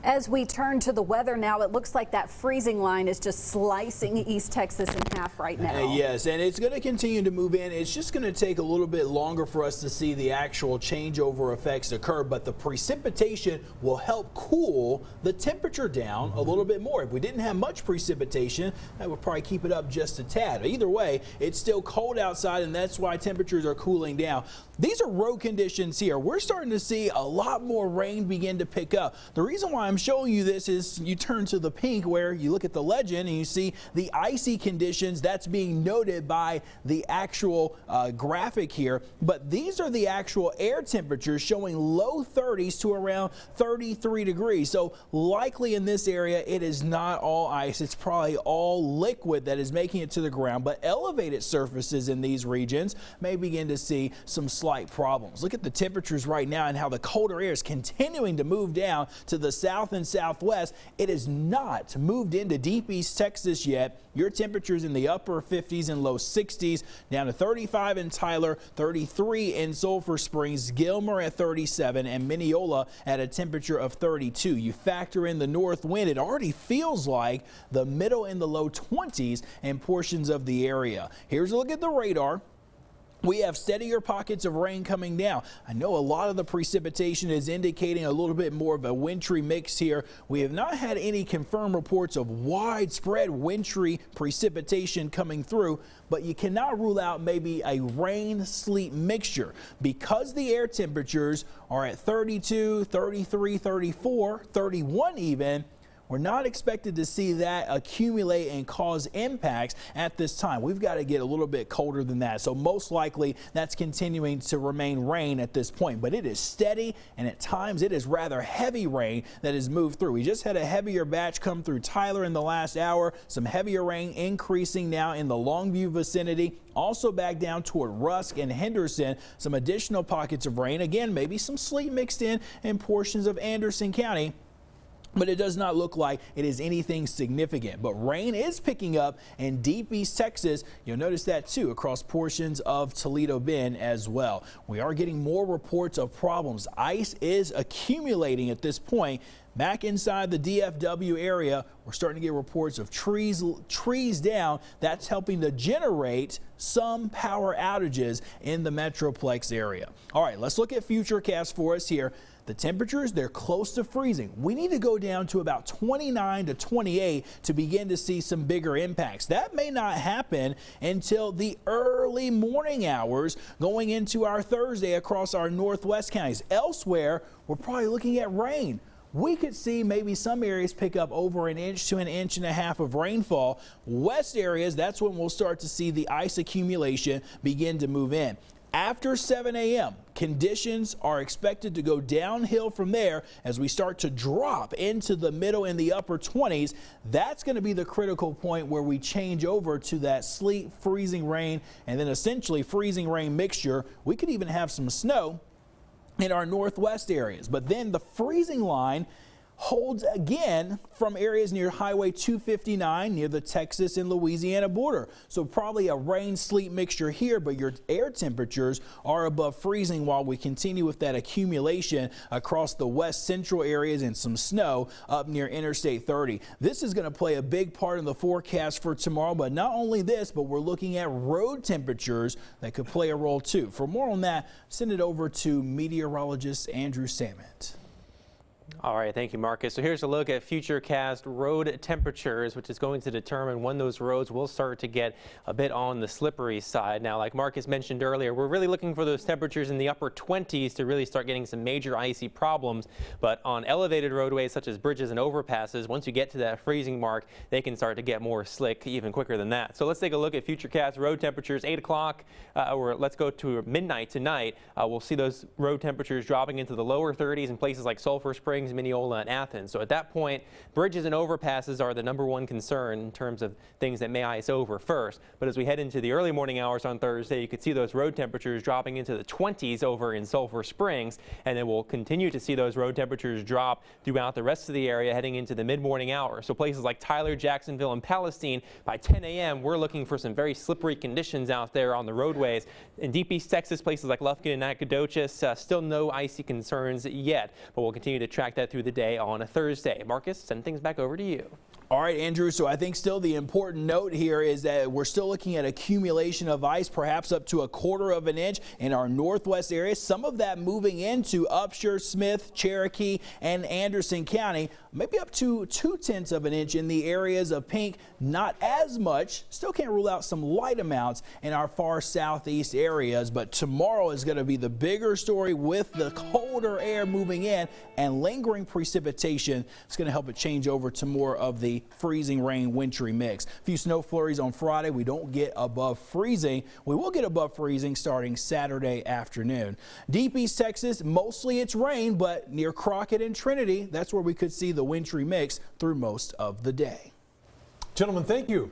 As we turn to the weather now, it looks like that freezing line is just slicing East Texas in half right now. Yes, and it's going to continue to move in. It's just going to take a little bit longer for us to see the actual changeover effects occur, but the precipitation will help cool the temperature down a little bit more. If we didn't have much precipitation, that would probably keep it up just a tad. Either way, it's still cold outside, and that's why temperatures are cooling down. These are road conditions here. We're starting to see a lot more rain begin to pick up. The reason why I'm showing you this is you turn to the pink where you look at the legend and you see the icy conditions that's being noted by the actual graphic here. But these are the actual air temperatures showing low 30s to around 33 degrees. So likely in this area, it is not all ice. It's probably all liquid that is making it to the ground. But elevated surfaces in these regions may begin to see some slight problems. Look at the temperatures right now and how the colder air is continuing to move down to the south and southwest. It has not moved into deep East Texas yet. Your temperatures in the upper 50s and low 60s, down to 35 in Tyler, 33 in Sulphur Springs, Gilmer at 37, and Mineola at a temperature of 32. You factor in the north wind, it already feels like the middle and the low 20s in portions of the area. Here's a look at the radar. We have steadier pockets of rain coming down. I know a lot of the precipitation is indicating a little bit more of a wintry mix here. We have not had any confirmed reports of widespread wintry precipitation coming through, but you cannot rule out maybe a rain-sleet mixture. Because the air temperatures are at 32, 33, 34, 31 even, we're not expected to see that accumulate and cause impacts at this time. We've got to get a little bit colder than that. So most likely that's continuing to remain rain at this point. But it is steady, and at times it is rather heavy rain that has moved through. We just had a heavier batch come through Tyler in the last hour. Some heavier rain increasing now in the Longview vicinity. Also back down toward Rusk and Henderson, some additional pockets of rain. Again, maybe some sleet mixed in portions of Anderson County. But it does not look like it is anything significant. But rain is picking up in deep East Texas. You'll notice that too across portions of Toledo Bend as well. We are getting more reports of problems. Ice is accumulating at this point. Back inside the DFW area, we're starting to get reports of trees down. That's helping to generate some power outages in the Metroplex area. All right, let's look at Futurecast for us here. The temperatures, they're close to freezing. We need to go down to about 29 to 28 to begin to see some bigger impacts. That may not happen until the early morning hours going into our Thursday across our northwest counties. Elsewhere, we're probably looking at rain. We could see maybe some areas pick up over an inch to an inch and a half of rainfall. West areas, that's when we'll start to see the ice accumulation begin to move in. After 7 a.m., conditions are expected to go downhill from there as we start to drop into the middle and the upper 20s. That's going to be the critical point where we change over to that sleet, freezing rain, and then essentially freezing rain mixture. We could even have some snow in our northwest areas, but then the freezing line holds again from areas near Highway 259 near the Texas and Louisiana border. So probably a rain-sleet mixture here, but your air temperatures are above freezing while we continue with that accumulation across the west central areas and some snow up near Interstate 30. This is going to play a big part in the forecast for tomorrow, but not only this, but we're looking at road temperatures that could play a role too. For more on that, send it over to meteorologist Andrew Samet. All right, thank you, Marcus. So here's a look at Futurecast road temperatures, which is going to determine when those roads will start to get a bit on the slippery side. Now, like Marcus mentioned earlier, we're really looking for those temperatures in the upper 20s to really start getting some major icy problems. But on elevated roadways such as bridges and overpasses, once you get to that freezing mark, they can start to get more slick even quicker than that. So let's take a look at Futurecast road temperatures, 8 o'clock, or let's go to midnight tonight. We'll see those road temperatures dropping into the lower 30s in places like Sulphur Springs, Mineola, and Athens. So at that point, bridges and overpasses are the #1 concern in terms of things that may ice over first. But as we head into the early morning hours on Thursday, you could see those road temperatures dropping into the 20s over in Sulphur Springs, and then we'll continue to see those road temperatures drop throughout the rest of the area heading into the mid-morning hours. So places like Tyler, Jacksonville, and Palestine, by 10 a.m., we're looking for some very slippery conditions out there on the roadways. In deep East Texas, places like Lufkin and Nacogdoches, still no icy concerns yet, but we'll continue to track track that through the day on a Thursday. Marcus, send things back over to you. All right, Andrew, so I think still the important note here is that we're still looking at accumulation of ice, perhaps up to 1/4 of an inch in our northwest area. Some of that moving into Upshur, Smith, Cherokee, and Anderson County, maybe up to 2/10 of an inch in the areas of Pink. Not as much. Still can't rule out some light amounts in our far southeast areas, but tomorrow is going to be the bigger story with the colder air moving in and lingering precipitation. It's going to help it change over to more of the freezing rain wintry mix. A few snow flurries on Friday. We don't get above freezing. We will get above freezing starting Saturday afternoon. Deep East Texas, mostly it's rain, but near Crockett and Trinity, that's where we could see the wintry mix through most of the day. Gentlemen, thank you.